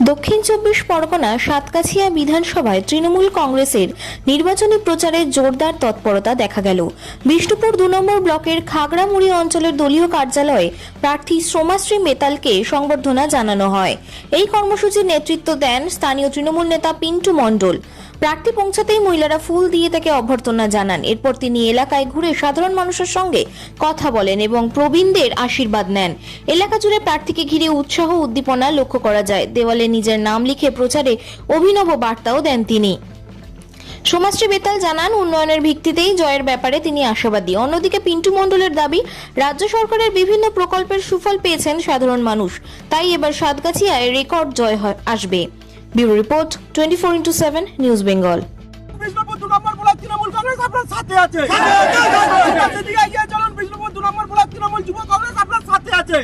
দক্ষিণ চব্বিশ পরগনা সাতকাছিয়া বিধানসভায় তৃণমূল কংগ্রেসের নির্বাচনী প্রচারে জোরদার তৎপরতা দেখা গেল। বিষ্ণুপুর ২ নম্বর ব্লকের খাগড়ামুড়ি অঞ্চলের দলীয় কার্যালয়ে প্রার্থী শ্রমাশ্রী মেতালকে সংবর্ধনা জানানো হয়। এই কর্মসূচির নেতৃত্ব দেন স্থানীয় তৃণমূল নেতা পিন্টু মণ্ডল। প্রার্থী পৌঁছাতেই মহিলারা ফুল দিয়ে তাকে অভ্যর্থনা জানান। এরপর তিনি এলাকায় ঘুরে সাধারণ মানুষের সঙ্গে কথা বলেন এবং প্রবীণদের আশীর্বাদ নেন। এলাকা জুড়ে প্রার্থীকে ঘিরে উৎসাহ উদ্দীপনা লক্ষ্য করা যায়। দেওয়ালে নিজের নাম লিখে প্রচারে অভিনব বার্তাও দেন তিনি। শ্রমাশ্রী বেতাল জানান, উন্নয়নের ভিত্তিতেই জয়ের ব্যাপারে তিনি আশাবাদী। অন্যদিকে পিন্টু মণ্ডলের দাবি, রাজ্য সরকারের বিভিন্ন প্রকল্পের সুফল পেয়েছেন সাধারণ মানুষ, তাই এবার সাতগাছিয়ায় রেকর্ড জয় আসবে। Bureau report 24x7 news Bengal. Bishnupur ২ নম্বর ব্লক তৃণমূল কংগ্রেস আপনার সাথে আছে। এদিকে এগিয়ে চলুন, বিষ্ণুপুর ২ নম্বর ব্লক তৃণমূল যুব কংগ্রেস আপনার সাথে আছে।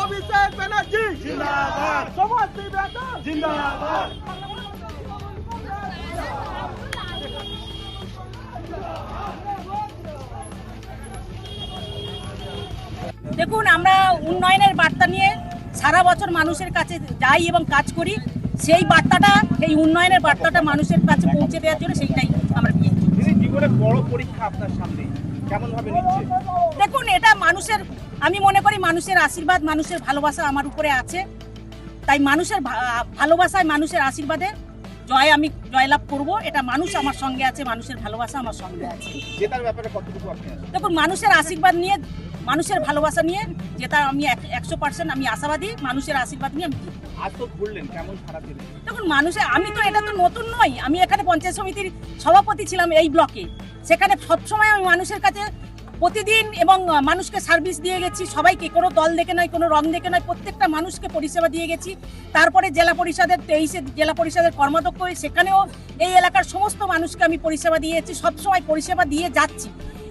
অভিষেক ব্যানার্জি জিন্দাবাদ, শ্রমাশ্রী বেতাল জিন্দাবাদ। দেখুন, আমরা উন্নয়নের বার্তা নিয়ে সারা বছর মানুষের কাছে যাই এবং কাজ করি। সেই বার্তাটা, এই উন্নয়নের বার্তাটা মানুষের কাছে পৌঁছে দেওয়ার জন্য সেইটাই আমরা নিয়েছি। জীবনের বড় পরীক্ষা আপনার সামনে, কেমন ভাবে নিচ্ছে? দেখুন, এটা মানুষের, আমি মনে করি মানুষের আশীর্বাদ, মানুষের ভালোবাসা আমার উপরে আছে। তাই মানুষের ভালোবাসায়, মানুষের আশীর্বাদে আমি জয়লাভ করব। এটা মানুষ আমার সঙ্গে আছে, মানুষের ভালোবাসা আমার সঙ্গে আছে। জেতার ব্যাপারে কতটুকু আপনি আছেন? দেখুন, মানুষের আশীর্বাদ নিয়ে, মানুষের ভালোবাসা নিয়ে যেটা আমি 100% আমি আশাবাদী। মানুষের আশীর্বাদ নিয়ে আমি জিতব। আজ তো ঘুরলেন, কেমন খারাপ দিলেন? দেখুন, আমি তো এটা তো নতুন নই। আমি এখানে পঞ্চায়েত সমিতির সভাপতি ছিলাম এই ব্লকে। সেখানে সবসময় আমি মানুষের কাছে প্রতিদিন এবং মানুষকে সার্ভিস দিয়ে গেছি। সবাইকে, কোনো দল দেখে নয়, কোনো রং দেখে নয়, প্রত্যেকটা মানুষকে পরিষেবা দিয়ে গেছি। তারপরে জেলা পরিষদের 23 জেলা পরিষদের কর্মাধ্যক্ষ হয়ে সেখানেও এই এলাকার সমস্ত মানুষকে আমি পরিষেবা দিয়েছি, সবসময় পরিষেবা দিয়ে যাচ্ছি।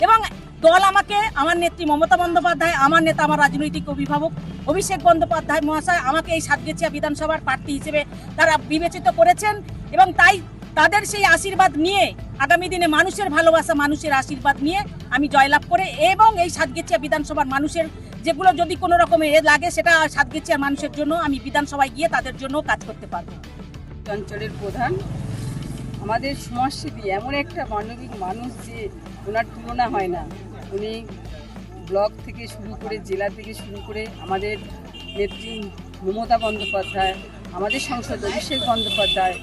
এবং দল আমাকে, আমার নেত্রী মমতা বন্দ্যোপাধ্যায়, আমার নেতা, আমার রাজনৈতিক অভিভাবক অভিষেক বন্দ্যোপাধ্যায় মহাশয় আমাকে এই সাতগাছিয়া বিধানসভার প্রার্থী হিসেবে তারা বিবেচিত করেছেন। এবং তাই তাদের সেই আশীর্বাদ নিয়ে আগামী দিনে মানুষের ভালোবাসা, মানুষের আশীর্বাদ নিয়ে আমি জয়লাভ করে এবং এই সাতগাছিয়া বিধানসভার মানুষের যেগুলো যদি কোনো রকমের লাগে, সেটা সাতগাছিয়ার মানুষের জন্য আমি বিধানসভায় গিয়ে তাদের জন্য কাজ করতে পারবো। অঞ্চলের প্রধান আমাদের সমাজসেবী, এমন একটা মানবিক মানুষ যে ওনার তুলনা হয় না। উনি ব্লক থেকে শুরু করে, জেলা থেকে শুরু করে আমাদের নেত্রী মমতা বন্দ্যোপাধ্যায়, আমাদের সাংসদ অভিষেক বন্দ্যোপাধ্যায়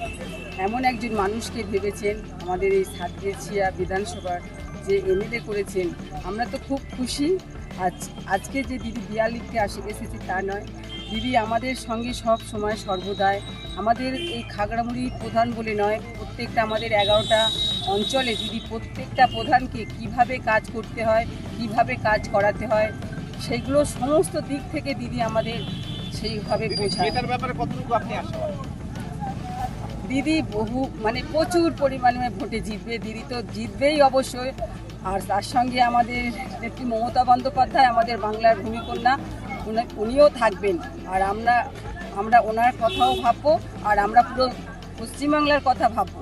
এমন একজন মানুষকে ভেবেছেন আমাদের এই সাতগাছিয়া বিধানসভার যে এমএলএ করেছেন। আমরা তো খুব খুশি। আজকে যে দিদি বিয়া লিখতে এসেছি তা নয়, দিদি আমাদের সঙ্গে সব সময় সর্বদাই। আমাদের এই খাগড়ামুড়ি প্রধান বলে নয়, প্রত্যেকটা আমাদের 11টা অঞ্চলে দিদি প্রত্যেকটা প্রধানকে কিভাবে কাজ করতে হয়, কিভাবে কাজ করাতে হয়, সেইগুলো সমস্ত দিক থেকে দিদি আমাদের সেইভাবে বোঝায়। জেতার ব্যাপারে কতটুকু আপনি আশাবাদী? দিদি প্রচুর পরিমাণে ভোটে জিতবে। দিদি তো জিতবেই অবশ্যই। আর তার সঙ্গে আমাদের নেত্রী মমতা বন্দ্যোপাধ্যায়, আমাদের বাংলার ভূমিকন্যা, উনিও থাকবেন। আর আমরা ওনার কথাও ভাববো, আর আমরা পুরো পশ্চিমবাংলার কথা ভাববো।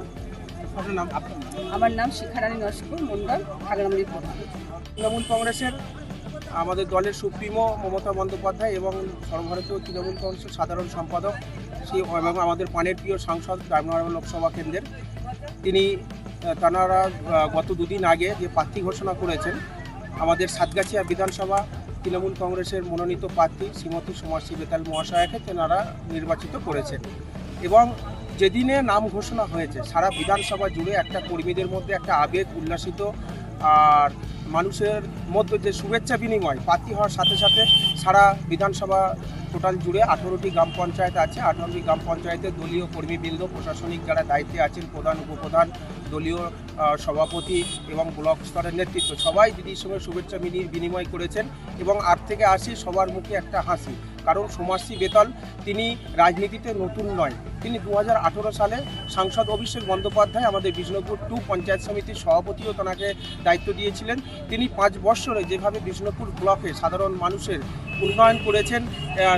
আপনার নাম? আমার নাম শিখারানী নস্কর মণ্ডল, খাগড়ামুড়ি প্রধান। তৃণমূল কংগ্রেসের আমাদের দলের সুপ্রিমো মমতা বন্দ্যোপাধ্যায় এবং সর্বভারতীয় তৃণমূল কংগ্রেসের সাধারণ সম্পাদক এবং আমাদের প্রাণের প্রিয় সাংসদ রামনগর লোকসভা কেন্দ্রের তাঁরা গত 2 দিন আগে যে প্রার্থী ঘোষণা করেছেন, আমাদের সাতগাছিয়া বিধানসভা তৃণমূল কংগ্রেসের মনোনীত প্রার্থী শ্রীমতী শ্রমাশ্রী বেতাল মহাশয়াকে তেনারা নির্বাচিত করেছেন। এবং যেদিনে নাম ঘোষণা হয়েছে, সারা বিধানসভা জুড়ে একটা কর্মীদের মধ্যে একটা আবেগ উল্লাসিত, আর মানুষের মধ্যে যে শুভেচ্ছা বিনিময় প্রার্থী হওয়ার সাথে সাথে সারা বিধানসভা টোটাল জুড়ে 18টি গ্রাম পঞ্চায়েত আছে। 18টি গ্রাম পঞ্চায়েতের দলীয় কর্মীবৃন্দ, প্রশাসনিক যারা দায়িত্বে আছেন, প্রধান উপপ্রধান, দলীয় সভাপতি এবং ব্লক স্তরের নেতৃত্ব, সবাই দিদির সঙ্গে শুভেচ্ছা বিনিময় করেছেন। এবং আর থেকে আসি সবার মুখে একটা হাসি, কারণ শ্রমাশ্রী বেতাল তিনি রাজনীতিতে নতুন নয়। তিনি 2018 সালে সাংসদ অভিষেক বন্দ্যোপাধ্যায় আমাদের বিষ্ণুপুর 2 পঞ্চায়েত সমিতির সভাপতিও তাঁকে দায়িত্ব দিয়েছিলেন। তিনি 5 বছরে যেভাবে বিষ্ণুপুর ব্লকে সাধারণ মানুষের উন্নয়ন করেছেন,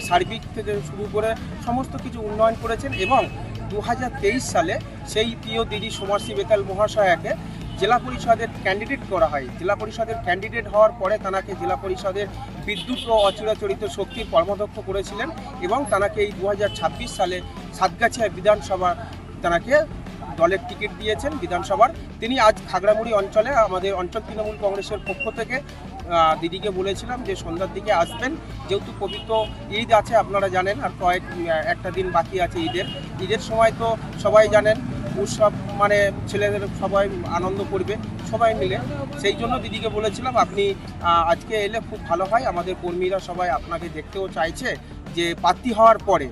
সার্বিক থেকে শুরু করে সমস্ত কিছু উন্নয়ন করেছেন। এবং 2023 সালে সেই প্রিয় দিদি শ্রমাশ্রী বেতাল মহাশয়াকে জেলা পরিষদের ক্যান্ডিডেট করা হয়। জেলা পরিষদের ক্যান্ডিডেট হওয়ার পরে তাকে জেলা পরিষদের বিদ্যুৎ ও অচিরাচরিত শক্তির কর্মাধ্যক্ষ করেছিলেন এবং তাকে এই 2026 সালে সাতগাছিয়া বিধানসভা তাকে দলের টিকিট দিয়েছেন বিধানসভার। তিনি আজ খাগড়ামুড়ি অঞ্চলে আমাদের অঞ্চল তৃণমূল কংগ্রেসের পক্ষ থেকে দিদিকে বলেছিলাম যে সন্ধ্যার দিকে আসবেন, যেহেতু পবিত্র ঈদ আছে আপনারা জানেন, আর একটা দিন বাকি আছে ঈদের সময় তো সবাই জানেন উৎসব মানে ছেলেদের সবাই আনন্দ করবে সবাই মিলে। সেই জন্য দিদিকে বলেছিলাম আপনি আজকে এলে খুব ভালো হয়, আমাদের কর্মীরা সবাই আপনাকে দেখতেও চাইছে যে প্রার্থী হওয়ার পরে।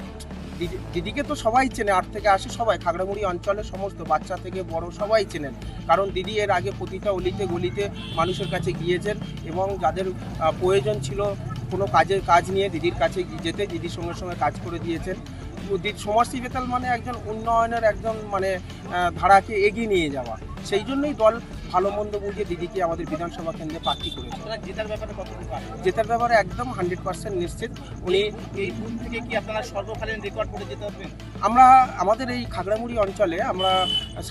দিদিকে তো সবাই চেনে, 8 থেকে আসে সবাই, খাগড়ামুড়ি অঞ্চলের সমস্ত বাচ্চা থেকে বড় সবাই চেনেন, কারণ দিদি এর আগে প্রতিটা অলিতে গলিতে মানুষের কাছে গিয়েছেন এবং যাদের প্রয়োজন ছিল কোনো কাজ নিয়ে দিদির কাছে যেতে দিদির সঙ্গে সঙ্গে কাজ করে দিয়েছেন। সমাজসী বেতাল মানে একজন উন্নয়নের একজন মানে ধারাকে এগিয়ে নিয়ে যাওয়া, সেই জন্যই দল ভালো মন্দ বুঝে দিদিকে আমাদের বিধানসভা কেন্দ্রে প্রার্থী করেছে। জেতার ব্যাপারে কতটুকু জেতার ব্যাপারে একদম 100% নিশ্চিত। উনি এই বুথ থেকে কি আপনারা সর্বকালীন রেকর্ড করে যেতে পারবেন? আমরা আমাদের এই খাগড়ামুড়ি অঞ্চলে আমরা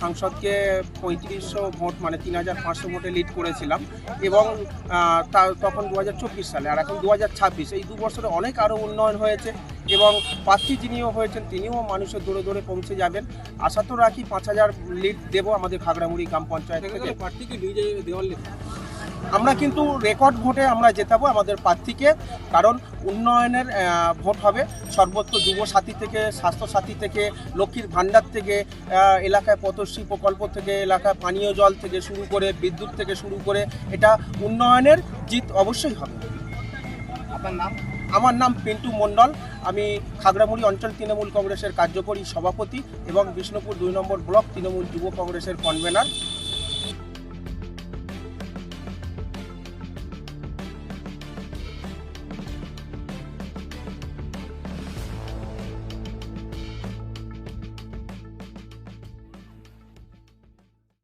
সাংসদকে 3500 ভোট মানে 3500 ভোটে লিড করেছিলাম এবং তখন 2024 সালে, আর এখন 2026, এই 2 বছরে অনেক আরও উন্নয়ন হয়েছে এবং প্রার্থী যিনিও হয়েছেন তিনিও মানুষের দূরে দূরে পৌঁছে যাবেন। আশা তো রাখি 5000 লিড দেব আমাদের খাগড়ামুড়ি গ্রাম পঞ্চায়েত থেকে। প্রার্থীকে বিজয়ী দেওয়ার আমরা কিন্তু রেকর্ড ভোটে আমরা জেতাবো আমাদের প্রার্থীকে, কারণ উন্নয়নের ভোট হবে সর্বত্র, যুবসাথী থেকে স্বাস্থ্যসাথী থেকে লক্ষ্মীর ভাণ্ডার থেকে এলাকায় পথশ্রী প্রকল্প থেকে এলাকায় পানীয় জল থেকে শুরু করে বিদ্যুৎ থেকে শুরু করে এটা উন্নয়নের জিত অবশ্যই হবে। আপনার নাম? আমার নাম পিন্টু মণ্ডল, আমি খাগড়ামুড়ি অঞ্চল তৃণমূল কংগ্রেসের কার্যকরী সভাপতি এবং বিষ্ণুপুর 2 নম্বর ব্লক তৃণমূল যুব কংগ্রেসের কনভেনার।